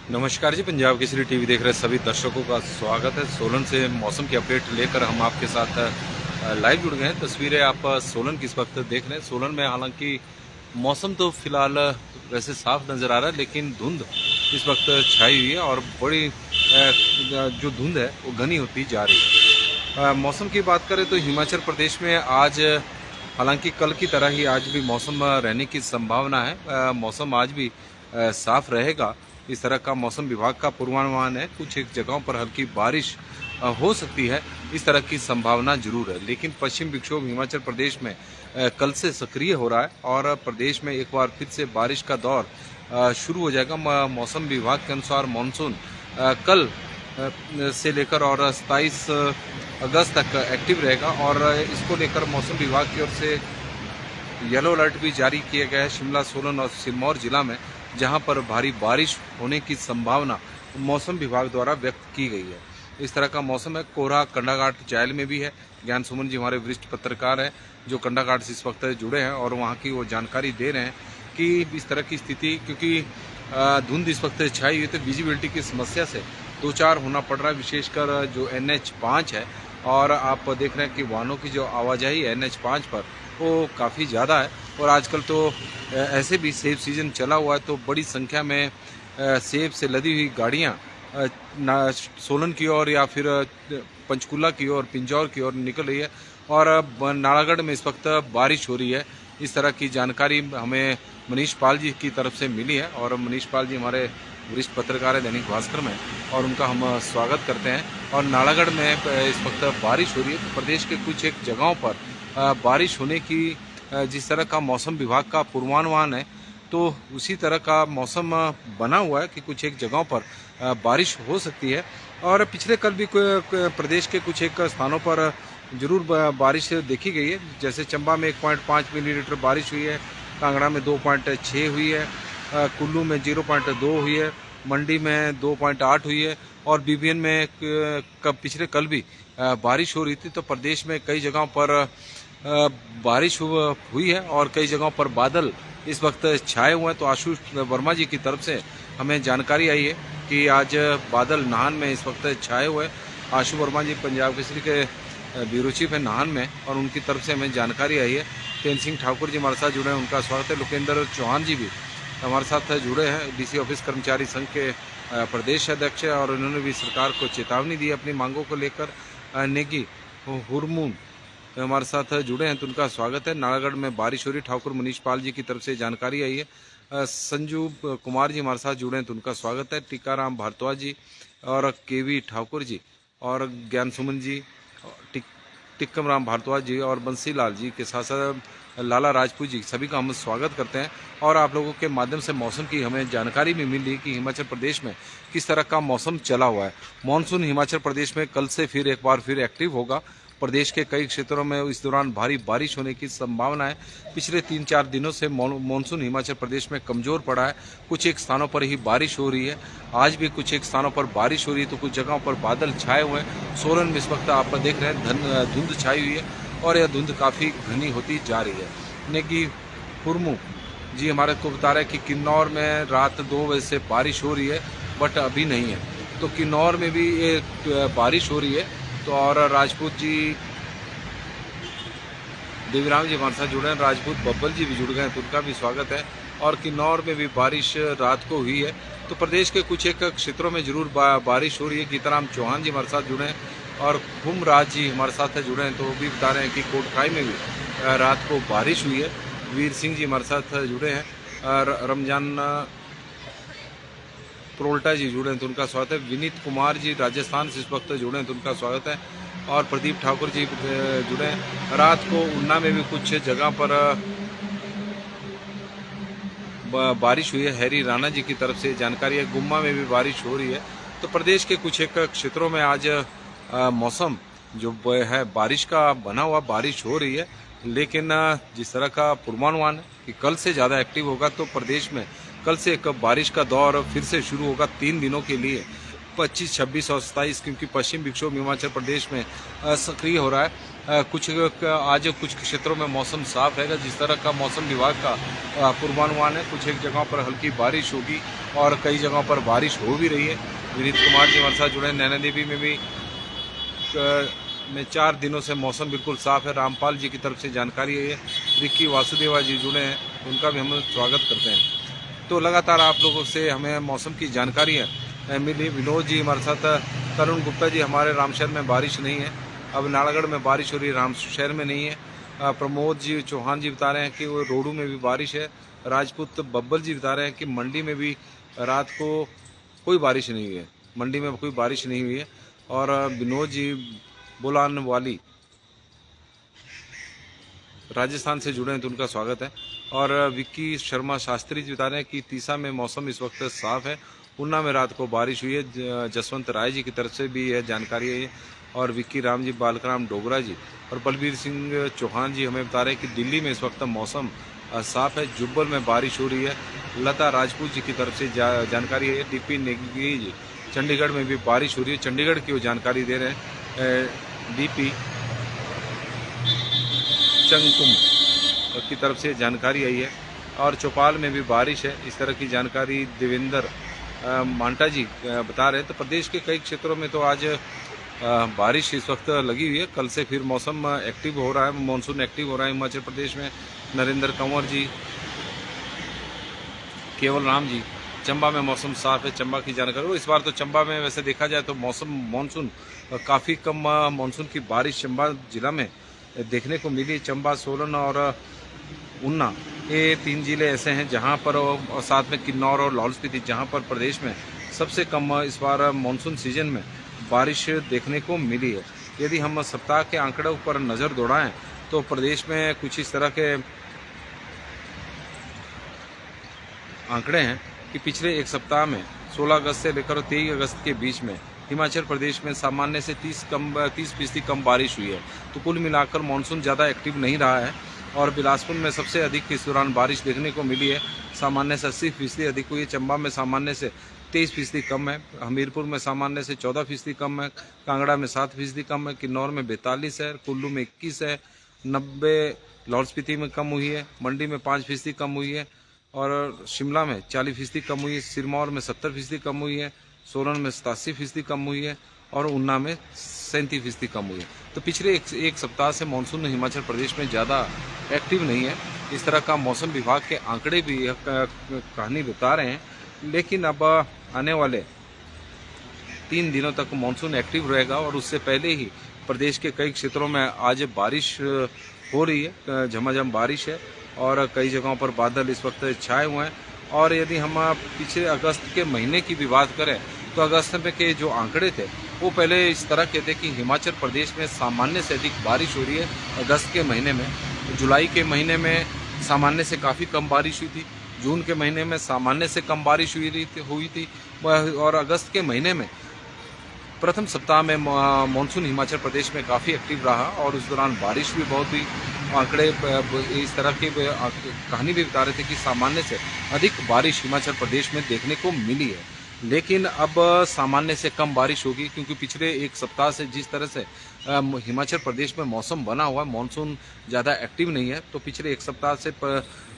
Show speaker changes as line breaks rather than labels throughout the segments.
नमस्कार जी, पंजाब केसरी टीवी देख रहे सभी दर्शकों का स्वागत है। सोलन से मौसम की अपडेट लेकर हम आपके साथ लाइव जुड़ गए हैं। तस्वीरें आप सोलन की इस वक्त देख रहे हैं। सोलन में हालांकि मौसम तो फिलहाल वैसे साफ नज़र आ रहा है, लेकिन धुंध इस वक्त छाई हुई है और बड़ी जो धुंध है वो घनी होती जा रही है। मौसम की बात करें तो हिमाचल प्रदेश में आज हालांकि कल की तरह ही आज भी मौसम रहने की संभावना है। मौसम आज भी साफ रहेगा, इस तरह का मौसम विभाग का पूर्वानुमान है। कुछ एक जगहों पर हल्की बारिश हो सकती है, इस तरह की संभावना जरूर है। लेकिन पश्चिम विक्षोभ हिमाचल प्रदेश में कल से सक्रिय हो रहा है और प्रदेश में एक बार फिर से बारिश का दौर शुरू हो जाएगा। मौसम विभाग के अनुसार मानसून कल से लेकर और 27 अगस्त तक एक्टिव रहेगा और इसको लेकर मौसम विभाग की ओर से येलो अलर्ट भी जारी किया गया है शिमला, सोलन और सिरमौर जिला में, जहां पर भारी बारिश होने की संभावना मौसम विभाग द्वारा व्यक्त की गई है। इस तरह का मौसम है। कोहरा कंडाघाट जायल में भी है। ज्ञान सुमन जी हमारे वरिष्ठ पत्रकार हैं जो कंडाघाट से इस वक्त जुड़े हैं और वहां की वो जानकारी दे रहे हैं कि इस तरह की स्थिति, क्योंकि धुंध इस वक्त छाई हुई, तो विजिबिलिटी की समस्या से दो चार होना पड़ रहा है, विशेषकर जो NH5 है। और आप देख रहे हैं कि वाहनों की जो आवाजाही है NH5 पर वो काफ़ी ज़्यादा है। और आजकल तो ऐसे भी सेब सीजन चला हुआ है, तो बड़ी संख्या में सेब से लदी हुई गाड़ियाँ सोलन की ओर या फिर पंचकुला की ओर, पिंजौर की ओर निकल रही है और नालागढ़ में इस वक्त बारिश हो रही है। इस तरह की जानकारी हमें मनीष पाल जी की तरफ से मिली है और मनीष पाल जी हमारे वरिष्ठ पत्रकार है दैनिक भास्कर में, और उनका हम स्वागत करते हैं। और नालागढ़ में इस वक्त बारिश हो रही है। तो प्रदेश के कुछ एक जगहों पर बारिश होने की जिस तरह का मौसम विभाग का पूर्वानुमान है, तो उसी तरह का मौसम बना हुआ है कि कुछ एक जगहों पर बारिश हो सकती है। और पिछले कल भी प्रदेश के कुछ एक स्थानों पर जरूर बारिश देखी गई है। जैसे चंबा में 1.5 मिलीमीटर बारिश हुई है, कांगड़ा में 2.6 हुई है, कुल्लू में 0.2 हुई है, मंडी में 2.8 हुई है और बीबीएन में पिछले कल भी बारिश हो रही थी। तो प्रदेश में कई जगहों पर बारिश हुई है और कई जगहों पर बादल इस वक्त छाए हुए हैं। तो आशुष वर्मा जी की तरफ से हमें जानकारी आई है कि आज बादल नाहन में इस वक्त छाए हुए। आशु वर्मा जी पंजाब केसरी के ब्यूरो चीफ है नाहन में, और उनकी तरफ से हमें जानकारी आई है। तेन सिंह ठाकुर जी हमारे साथ जुड़े हैं, उनका स्वागत है। लोकेंद्र चौहान जी भी हमारे साथ जुड़े हैं, डीसी ऑफिस कर्मचारी संघ के प्रदेश अध्यक्ष है, और उन्होंने भी सरकार को चेतावनी दी अपनी मांगों को लेकर। नेगी हुरमून हमारे साथ जुड़े हैं, तो उनका स्वागत है। नालागढ़ में बारिश हो रही, ठाकुर मनीष पाल जी की तरफ से जानकारी आई है। संजू कुमार जी हमारे साथ जुड़े हैं, तो उनका स्वागत है। टीकाराम भारद्वाज जी और केवी ठाकुर जी और ज्ञान सुमन जी, टिक्कम राम भारद्वाज जी और बंसी लाल जी के साथ साथ लाला राजपूत जी, सभी का हम स्वागत करते हैं। और आप लोगों के माध्यम से मौसम की हमें जानकारी भी मिल रही कि हिमाचल प्रदेश में किस तरह का मौसम चला हुआ है। मानसून हिमाचल प्रदेश में कल से फिर एक बार फिर एक्टिव होगा। प्रदेश के कई क्षेत्रों में इस दौरान भारी बारिश होने की संभावना है। पिछले 3-4 दिनों से मानसून हिमाचल प्रदेश में कमजोर पड़ा है। कुछ एक स्थानों पर ही बारिश हो रही है। आज भी कुछ एक स्थानों पर बारिश हो रही है, तो कुछ जगहों पर बादल छाए हुए हैं। सोलन में इस वक्त आप देख रहे हैं धुंध छाई हुई है और यह धुंध काफ़ी घनी होती जा रही है। नेगी हुरमू जी हमारे को बता रहे हैं कि किन्नौर में रात 2 बजे से बारिश हो रही है, बट अभी नहीं है। तो किन्नौर में भी ये बारिश हो रही है। तो और राजपूत जी, देवीराम जी हमारे साथ जुड़े हैं, राजपूत बब्बल जी भी जुड़ गए हैं, तो उनका भी स्वागत है। और किन्नौर में भी बारिश रात को हुई है। तो प्रदेश के कुछ एक क्षेत्रों में जरूर बारिश हो रही है। गीताराम चौहान जी हमारे साथ जुड़े हैं और खुम राज जी हमारे साथ जुड़े हैं, तो वो भी बता रहे हैं कि कोटखाई में भी रात को बारिश हुई है। वीर सिंह जी हमारे साथ जुड़े हैं और रमजान प्रोल्टा जी जुड़े हैं, तो उनका स्वागत है। विनीत कुमार जी राजस्थान से इस वक्त जुड़े हैं, तो उनका स्वागत है। और प्रदीप ठाकुर जी जुड़े हैं। रात को उन्ना में भी कुछ जगह पर बारिश हुई है, हैरी राणा जी की तरफ से जानकारी है। गुम्मा में भी बारिश हो रही है। तो प्रदेश के कुछ एक क्षेत्रों में आज मौसम जो है बारिश का बना हुआ, बारिश हो रही है। लेकिन जिस तरह का पूर्वानुमान है कि कल से ज़्यादा एक्टिव होगा, तो प्रदेश में कल से एक बारिश का दौर फिर से शुरू होगा 3 दिनों के लिए, 25, 26 और 27, क्योंकि पश्चिम विक्षोभ हिमाचल प्रदेश में सक्रिय हो रहा है। आज कुछ क्षेत्रों में मौसम साफ रहेगा। जिस तरह का मौसम विभाग का पूर्वानुमान है, कुछ एक जगहों पर हल्की बारिश होगी और कई जगहों पर बारिश हो भी रही है। विनीत कुमार जी हमारे साथ जुड़े हैं। नैना देवी में भी में 4 दिनों से मौसम बिल्कुल साफ है। रामपाल जी की तरफ से जानकारी है। रिक्की वासुदेवा जी जुड़े हैं, उनका भी हम स्वागत करते हैं। तो लगातार आप लोगों से हमें मौसम की जानकारी है मिली। विनोद जी हमारे साथ, तरुण गुप्ता जी हमारे रामशहर में बारिश नहीं है, अब नालागढ़ में बारिश हो रही है, रामशहर में नहीं है। प्रमोद जी चौहान जी बता रहे हैं कि वो रोडू में भी बारिश है। राजपूत बब्बल जी बता रहे हैं कि मंडी में भी रात को कोई बारिश नहीं हुई है, मंडी में कोई बारिश नहीं हुई है। और विनोद जी बुलान वाली राजस्थान से जुड़े हैं, तो उनका स्वागत है। और विक्की शर्मा शास्त्री जी बता रहे हैं कि तीसा में मौसम इस वक्त साफ है, ऊना में रात को बारिश हुई है। जसवंत राय जी की तरफ से भी यह जानकारी है। और विक्की राम जी, बालकराम डोगरा जी और बलबीर सिंह चौहान जी हमें बता रहे हैं कि दिल्ली में इस वक्त मौसम साफ है, जुब्बल में बारिश हो रही है। लता राजपूत जी की तरफ से जानकारी है। डीपी नेगी जी, चंडीगढ़ में भी बारिश हो रही है, चंडीगढ़ की वो जानकारी दे रहे हैं। डीपी चंगकुम की तरफ से जानकारी आई है। और चौपाल में भी बारिश है, इस तरह की जानकारी देवेंद्र मांटा जी बता रहे हैं। तो प्रदेश के कई क्षेत्रों में तो आज बारिश इस वक्त लगी हुई है। कल से फिर मौसम एक्टिव हो रहा है, मानसून एक्टिव हो रहा है हिमाचल प्रदेश में। नरेंद्र कंवर जी, केवल राम जी, चंबा में मौसम साफ है, चंबा की जानकारी। इस बार तो चंबा में वैसे देखा जाए तो मानसून काफ़ी कम मानसून की बारिश चंबा जिला में देखने को मिली। चंबा, सोलन और ऊना, ये 3 जिले ऐसे हैं जहां पर, और साथ में किन्नौर और लाहौल स्पीति, जहां पर प्रदेश में सबसे कम इस बार मानसून सीजन में बारिश देखने को मिली है। यदि हम सप्ताह के आंकड़ों पर नज़र दौड़ाएं तो प्रदेश में कुछ इस तरह के आंकड़े हैं कि पिछले एक सप्ताह में 16 अगस्त से लेकर 23 अगस्त के बीच में हिमाचल प्रदेश में सामान्य से 30% कम बारिश हुई है। तो कुल मिलाकर मानसून ज़्यादा एक्टिव नहीं रहा है। और बिलासपुर में सबसे अधिक इस दौरान बारिश देखने को मिली है, सामान्य से 80% अधिक हुई है। चंबा में सामान्य से 23% कम है। हमीरपुर में सामान्य से 14% कम है। कांगड़ा में 7% कम है। किन्नौर में 42 है। कुल्लू में 21 है। 90 लाहौल स्पीति में कम हुई है। मंडी में 5% कम हुई है। और शिमला में 40% कम हुई है। सिरमौर में 70% कम हुई है। सोलन में 87% कम हुई है। और ऊना में 37% कम हुई है। तो पिछले एक सप्ताह से मानसून हिमाचल प्रदेश में ज़्यादा एक्टिव नहीं है। इस तरह का मौसम विभाग के आंकड़े भी कहानी बता रहे हैं। लेकिन अब आने वाले 3 दिनों तक मानसून एक्टिव रहेगा और उससे पहले ही प्रदेश के कई क्षेत्रों में आज बारिश हो रही है, झमाझम बारिश है। और कई जगहों पर बादल इस वक्त छाए हुए हैं। और यदि हम पिछले अगस्त के महीने की भी बात करें तो अगस्त में के जो आंकड़े थे वो पहले इस तरह के थे कि हिमाचल प्रदेश में सामान्य से अधिक बारिश हो रही है अगस्त के महीने में। जुलाई के महीने में सामान्य से काफ़ी कम बारिश हुई थी। जून के महीने में सामान्य से कम बारिश हुई थी। और अगस्त के महीने में प्रथम सप्ताह में मानसून हिमाचल प्रदेश में काफ़ी एक्टिव रहा और उस दौरान बारिश भी बहुत हुई। आंकड़े इस तरह की कहानी भी बता रहे थे कि सामान्य से अधिक बारिश हिमाचल प्रदेश में देखने को मिली है। लेकिन अब सामान्य से कम बारिश होगी, क्योंकि पिछले एक सप्ताह से जिस तरह से हिमाचल प्रदेश में मौसम बना हुआ है, मानसून ज़्यादा एक्टिव नहीं है। तो पिछले एक सप्ताह से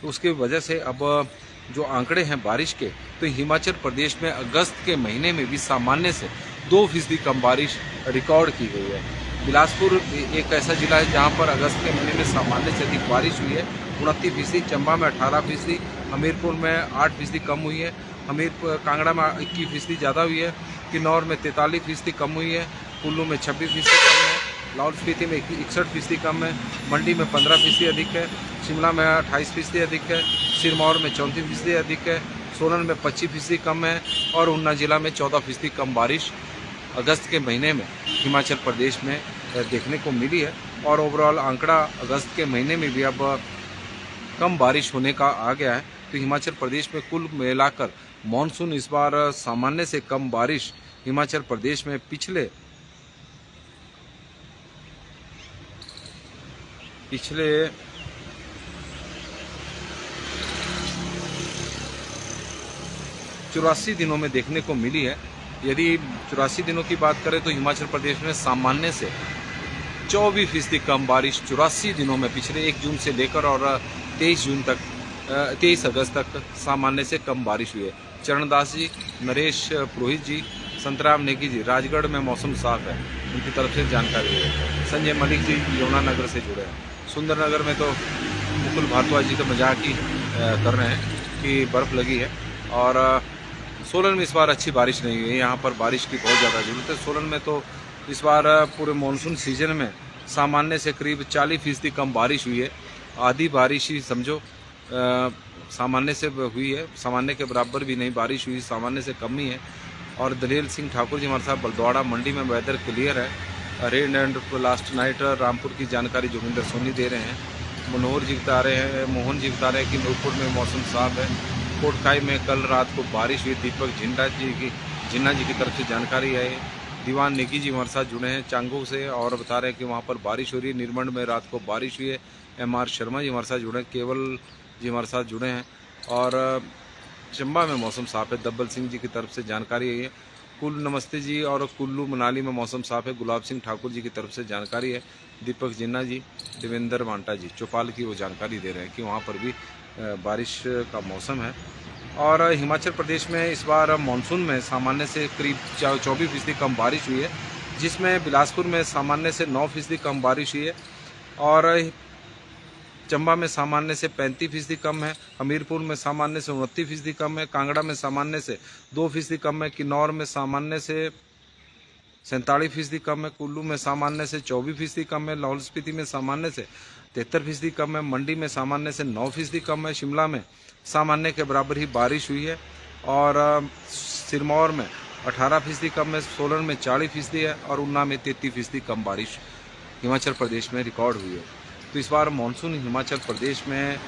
उसकी वजह से अब जो आंकड़े हैं बारिश के, तो हिमाचल प्रदेश में अगस्त के महीने में भी सामान्य से 2% कम बारिश रिकॉर्ड की गई है। बिलासपुर एक ऐसा जिला है जहां पर अगस्त के महीने में सामान्य से अधिक बारिश हुई है, 29%। चंबा में 18%, हमीरपुर में 8% कम हुई है। कांगड़ा में 21% ज़्यादा हुई है। किन्नौर में 43% कम हुई है। कुल्लू में 26% कम है। लाहौल स्पीति में 61% कम है। मंडी में 15% अधिक है। शिमला में 28% अधिक है। सिरमौर में 34% अधिक है। सोलन में 25% कम है। और ऊना जिला में 14% कम बारिश अगस्त के महीने में हिमाचल प्रदेश में देखने को मिली है। और ओवरऑल आंकड़ा अगस्त के महीने में भी अब कम बारिश होने का आ गया है। तो हिमाचल प्रदेश में कुल मिलाकर मानसून इस बार सामान्य से कम बारिश हिमाचल प्रदेश में पिछले 84 दिनों में देखने को मिली है। यदि 84 दिनों की बात करें तो हिमाचल प्रदेश में सामान्य से 24% कम बारिश 84 दिनों में, पिछले 1 जून से लेकर और 23 अगस्त तक सामान्य से कम बारिश हुई है। चरणदास जी, नरेश पुरोहित जी, संतराम नेगी जी, राजगढ़ में मौसम साफ है, उनकी तरफ से जानकारी है। संजय मलिक जी यमुनानगर से जुड़े हैं। सुंदरनगर में तो मुकुल भारद्वाज जी तो मजाक ही कर रहे हैं कि बर्फ़ लगी है। और सोलन में इस बार अच्छी बारिश नहीं हुई है, यहाँ पर बारिश की बहुत ज़्यादा ज़रूरत है। सोलन में तो इस बार पूरे मानसून सीजन में सामान्य से करीब 40% कम बारिश हुई है। आधी बारिश ही समझो सामान्य से हुई है, सामान्य के बराबर भी नहीं बारिश हुई, सामान्य से कम ही है। और दलेल सिंह ठाकुर जी हमारे साथ बलद्वाड़ा मंडी में वेदर क्लियर है। Rain and last night Rampur की जानकारी जोगिंदर सोनी दे रहे हैं। मनोहर जी बता रहे हैं, मोहन जी बता रहे हैं कि नूरपुर में मौसम साफ है। कोटखाई में कल रात को बारिश हुई। दीपक जिन्ना जी की तरफ से जानकारी है। दीवान नेगी जी हमारे साथ जुड़े हैं चांगो से और बता रहे हैं कि वहाँ पर बारिश हो रही है। निर्मंड में रात को बारिश हुई है। MR शर्मा जी हमारे साथ जुड़े हैं। केवल जी हमारे साथ जुड़े हैं। और चंबा में मौसम साफ है, दब्बल सिंह जी की तरफ से जानकारी है। कुल नमस्ते जी। और कुल्लू मनाली में मौसम साफ है, गुलाब सिंह ठाकुर जी की तरफ से जानकारी है। दीपक जिन्ना जी, देवेंद्र वांटा जी चौपाल की वो जानकारी दे रहे हैं कि वहाँ पर भी बारिश का मौसम है। और हिमाचल प्रदेश में इस बार मानसून में सामान्य से करीब 24% कम बारिश हुई है, जिसमें बिलासपुर में सामान्य से 9% कम बारिश हुई है। और चंबा में सामान्य से 35% कम है। हमीरपुर में सामान्य से 29% कम है। कांगड़ा में सामान्य से 2% कम है। किन्नौर में सामान्य से 47% कम है। कुल्लू में सामान्य से 24% कम है। लाहौल स्पीति में सामान्य से 73% कम है। मंडी में सामान्य से 9% कम है। शिमला में सामान्य के बराबर ही बारिश हुई है। और सिरमौर में 18% कम है। सोलन में 40% है। और ऊना में 33% कम बारिश हिमाचल प्रदेश में रिकॉर्ड हुई है। तो इस बार मानसून हिमाचल प्रदेश में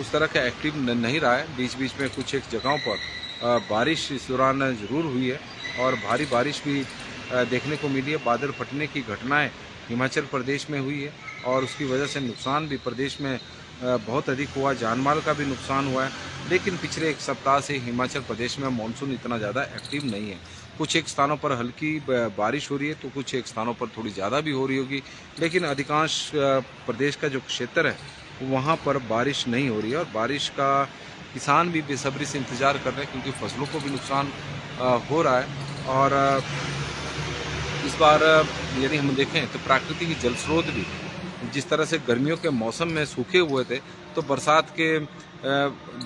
उस तरह का एक्टिव नहीं रहा है। बीच बीच में कुछ एक जगहों पर बारिश इस दौरान ज़रूर हुई है और भारी बारिश भी देखने को मिली है। बादल फटने की घटनाएं हिमाचल प्रदेश में हुई है और उसकी वजह से नुकसान भी प्रदेश में बहुत अधिक हुआ, जान माल का भी नुकसान हुआ है। लेकिन पिछले 1 सप्ताह से हिमाचल प्रदेश में मानसून इतना ज़्यादा एक्टिव नहीं है। कुछ एक स्थानों पर हल्की बारिश हो रही है तो कुछ एक स्थानों पर थोड़ी ज़्यादा भी हो रही होगी, लेकिन अधिकांश प्रदेश का जो क्षेत्र है वहाँ पर बारिश नहीं हो रही है। और बारिश का किसान भी बेसब्री से इंतज़ार कर रहे हैं क्योंकि फसलों को भी नुकसान हो रहा है। और इस बार यदि हम देखें तो प्राकृतिक जल स्रोत भी जिस तरह से गर्मियों के मौसम में सूखे हुए थे, तो बरसात के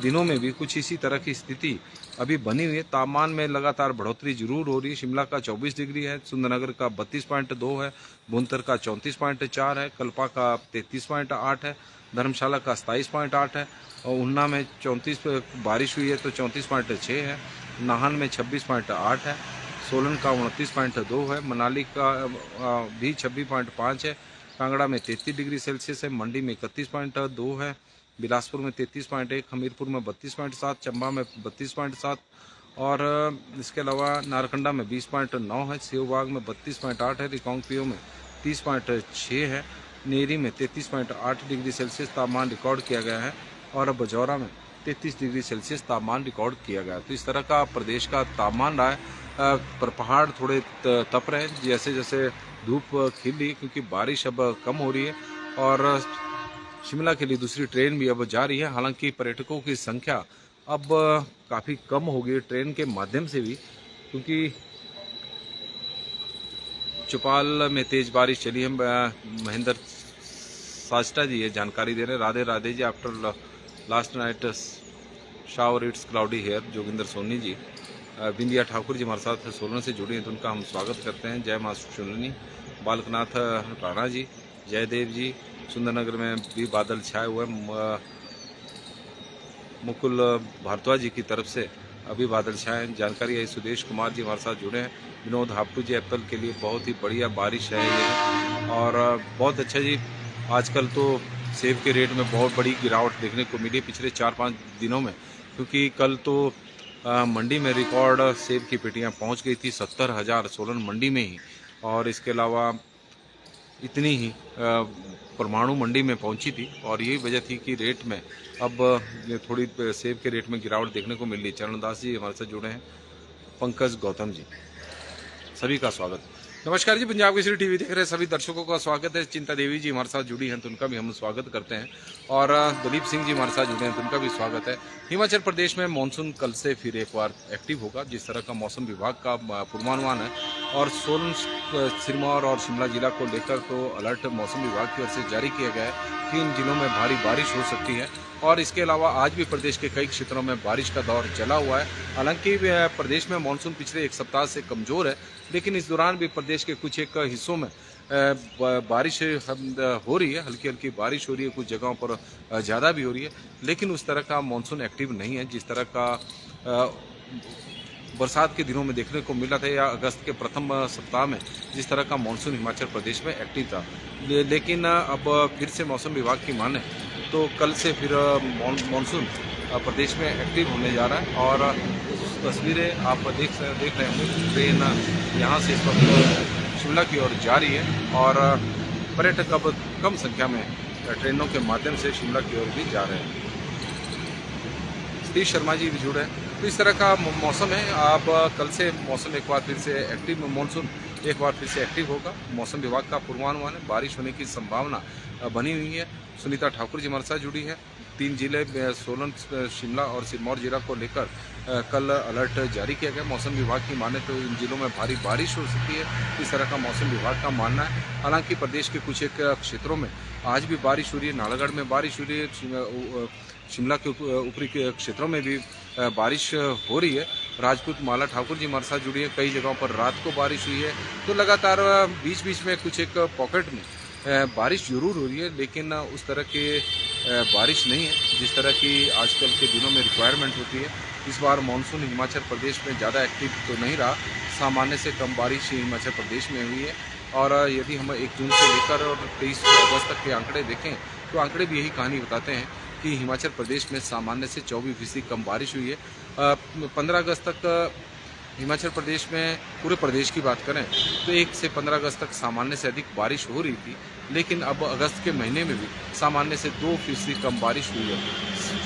दिनों में भी कुछ इसी तरह की स्थिति अभी बनी हुई है। तापमान में लगातार बढ़ोतरी जरूर हो रही है। शिमला का 24 डिग्री है, सुंदरनगर का 32.2 है, भुंतर का 34.4 है, कल्पा का 33.8 है, धर्मशाला का 27.8 है और ऊना में 34 बारिश हुई है तो 34.6 है, नाहन में 26.8 है, सोलन का 29.2 है, मनाली का भी 26.5 है, कांगड़ा में 33 डिग्री सेल्सियस है, मंडी में 31.2 है, बिलासपुर में 33.1, हमीरपुर में 32.7, चंबा में 32.7 और इसके अलावा नारकंडा में 20.9 है, सेवबाग में 32.8 है, रिकांगपिओ में 30.6 है, नेरी में 33.8 डिग्री सेल्सियस तापमान रिकॉर्ड किया गया है और बजौरा में 33 डिग्री सेल्सियस तापमान रिकॉर्ड किया गया है। तो इस तरह का प्रदेश का तापमान रहा है। पर पहाड़ थोड़े तप रहे हैं जैसे जैसे धूप खिल रही है क्योंकि बारिश अब कम हो रही है और शिमला के लिए दूसरी ट्रेन भी अब जा रही है। हालांकि पर्यटकों की संख्या अब काफ़ी कम हो गई ट्रेन के माध्यम से भी, क्योंकि चौपाल में तेज बारिश चली है। महेंद्र सास्टा जी ये जानकारी दे रहे हैं। Radhe Radhe ji, after last night shower it's cloudy here. Joginder Soni ji, Bindiya Thakur ji हमारे साथ सोलन से जुड़े हैं तो उनका हम स्वागत करते हैं। जय माँ सुननी। बालकनाथ राणा जी, जयदेव जी, सुंदरनगर में भी बादल छाए हुए। मुकुल भारद्वाज जी की तरफ से अभी बादल छाए हैं, जानकारी है। सुदेश कुमार जी हमारे साथ जुड़े हैं। विनोद हापटू जी, एप्पल के लिए बहुत ही बढ़िया बारिश है ये और बहुत अच्छा जी। आजकल तो सेब के रेट में बहुत बड़ी गिरावट देखने को मिली पिछले 4-5 दिनों में, क्योंकि कल तो मंडी में रिकॉर्ड सेब की पेटियां पहुंच गई थी 70,000 सोलन मंडी में ही। और इसके अलावा इतनी ही परमाणु मंडी में पहुंची थी और यही वजह थी कि रेट में अब थोड़ी सेब के रेट में गिरावट देखने को मिल रही। चरणदास जी हमारे साथ जुड़े हैं। पंकज गौतम जी, सभी का स्वागत। नमस्कार जी, पंजाब केसरी टीवी देख रहे सभी दर्शकों का स्वागत है। चिंता देवी जी हमारे साथ जुड़ी हैं तो उनका भी हम स्वागत करते हैं और दलीप सिंह जी हमारे साथ जुड़े हैं तो उनका भी स्वागत है। हिमाचल प्रदेश में मानसून कल से फिर एक बार एक्टिव होगा, जिस तरह का मौसम विभाग का पूर्वानुमान है और सोलन, सिरमौर और शिमला जिला को लेकर तो अलर्ट मौसम विभाग की ओर से जारी किया गया है कि इन जिलों में भारी बारिश हो सकती है और इसके अलावा आज भी प्रदेश के कई क्षेत्रों में बारिश का दौर चला हुआ है। हालांकि प्रदेश में मानसून पिछले एक सप्ताह से कमजोर है, लेकिन इस दौरान भी प्रदेश के कुछ एक हिस्सों में बारिश हो रही है, हल्की हल्की बारिश हो रही है, कुछ जगहों पर ज़्यादा भी हो रही है, लेकिन उस तरह का मानसून एक्टिव नहीं है जिस तरह का बरसात के दिनों में देखने को मिला था या अगस्त के प्रथम सप्ताह में जिस तरह का मानसून हिमाचल प्रदेश में एक्टिव था। लेकिन अब फिर से मौसम विभाग की माने तो कल से फिर मानसून प्रदेश में एक्टिव होने जा रहा है और तस्वीरें आप देख रहे होंगे। ट्रेन यहाँ से इस वक्त शिमला की ओर जा रही है और पर्यटक अब कम संख्या में ट्रेनों के माध्यम से शिमला की ओर भी जा रहे हैं। सतीश शर्मा जी भी जुड़े हैं। तो इस तरह का मौसम है। अब कल से मौसम एक बार फिर से एक्टिव, मानसून एक बार फिर से एक्टिव होगा। मौसम विभाग का पूर्वानुमान है, बारिश होने की संभावना बनी हुई है। सुनीता ठाकुर जी हमारे साथ जुड़ी है। 3 जिले सोलन, शिमला और सिरमौर जिला को लेकर कल अलर्ट जारी किया गया। मौसम विभाग की माने तो इन जिलों में भारी बारिश हो सकती है, इस तरह का मौसम विभाग का मानना है। हालांकि प्रदेश के कुछ एक क्षेत्रों में आज भी बारिश हो रही है, नालागढ़ में बारिश हो रही है, शिमला के ऊपरी क्षेत्रों में भी बारिश हो रही है। राजपूत माला ठाकुर जी हमारे साथ जुड़ी है। कई जगहों पर रात को बारिश हुई है, तो लगातार बीच बीच में कुछ एक पॉकेट में बारिश जरूर हो रही है, लेकिन उस तरह के बारिश नहीं है जिस तरह की आजकल के दिनों में रिक्वायरमेंट होती है। इस बार मानसून हिमाचल प्रदेश में ज़्यादा एक्टिव तो नहीं रहा, सामान्य से कम बारिश हिमाचल प्रदेश में हुई है। और यदि हम 1 जून से लेकर और 23 अगस्त तक के आंकड़े देखें तो आंकड़े भी यही कहानी बताते हैं कि हिमाचल प्रदेश में सामान्य से 24% कम बारिश हुई है। 15 अगस्त तक हिमाचल प्रदेश में, पूरे प्रदेश की बात करें तो 1 से 15 अगस्त तक सामान्य से अधिक बारिश हो रही थी, लेकिन अब अगस्त के महीने में भी सामान्य से 2% कम बारिश हुई है।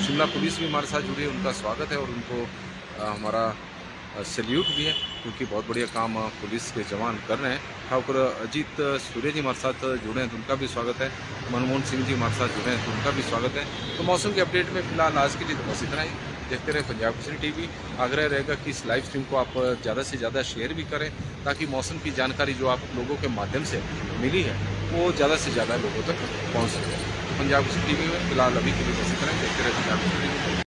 शिमला पुलिस भी हमारे साथ जुड़ी है, उनका स्वागत है और उनको हमारा सैल्यूट भी है, क्योंकि बहुत बढ़िया काम पुलिस के जवान कर रहे हैं। ठाकुर अजीत सूर्य जी हमारे साथ जुड़े हैं तो उनका भी स्वागत है। मनमोहन सिंह जी हमारे साथ जुड़े हैं तो उनका भी स्वागत है। तो मौसम के अपडेट में फिलहाल आज के लिए तो बस इतना ही। देखते रहे पंजाब केसरी टीवी। आग्रह रहेगा कि इस लाइव स्ट्रीम को आप ज़्यादा से ज़्यादा शेयर भी करें, ताकि मौसम की जानकारी जो आप लोगों के माध्यम से मिली है वो ज़्यादा से ज़्यादा लोगों तक पहुँच सके। पंजाब केसरी टीवी में फिलहाल अभी के लिए बस इतना ही। देखते रहे पंजाब केसरी टीवी।